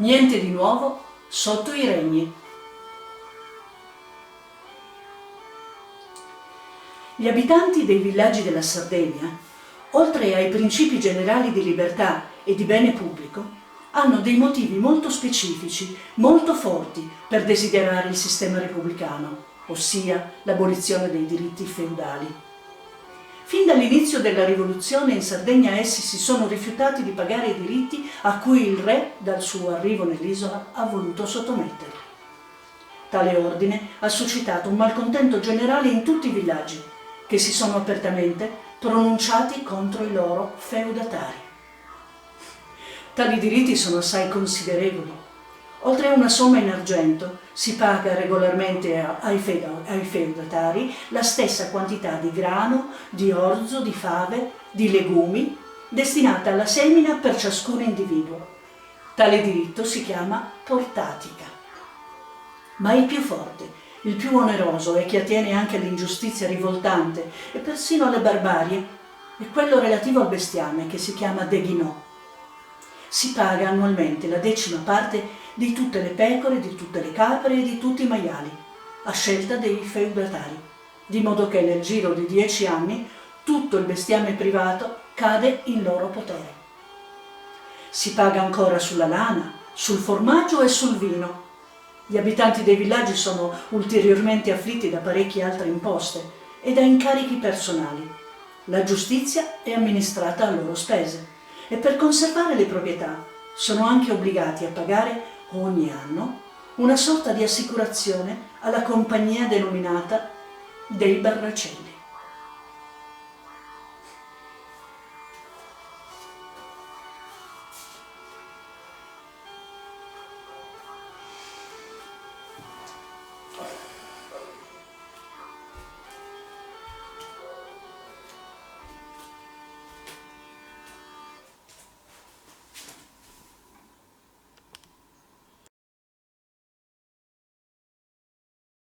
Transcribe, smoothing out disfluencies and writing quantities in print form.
Niente di nuovo sotto i regni. Gli abitanti dei villaggi della Sardegna, oltre ai principi generali di libertà e di bene pubblico, hanno dei motivi molto specifici, molto forti per desiderare il sistema repubblicano, ossia l'abolizione dei diritti feudali. Fin dall'inizio della rivoluzione in Sardegna essi si sono rifiutati di pagare i diritti a cui il re, dal suo arrivo nell'isola, ha voluto sottometterli. Tale ordine ha suscitato un malcontento generale in tutti i villaggi, che si sono apertamente pronunciati contro i loro feudatari. Tali diritti sono assai considerevoli. Oltre a una somma in argento, si paga regolarmente ai feudatari la stessa quantità di grano, di orzo, di fave, di legumi, destinata alla semina per ciascun individuo. Tale diritto si chiama portatica. Ma il più forte, il più oneroso e che attiene anche all'ingiustizia rivoltante e persino alle barbarie, è quello relativo al bestiame che si chiama deghinò. Si paga annualmente la 10ª parte di tutte le pecore, di tutte le capre e di tutti i maiali, a scelta dei feudatari, di modo che nel giro di 10 anni tutto il bestiame privato cade in loro potere. Si paga ancora sulla lana, sul formaggio e sul vino. Gli abitanti dei villaggi sono ulteriormente afflitti da parecchie altre imposte e da incarichi personali. La giustizia è amministrata a loro spese e per conservare le proprietà sono anche obbligati a pagare ogni anno una sorta di assicurazione alla compagnia denominata dei Barracelli.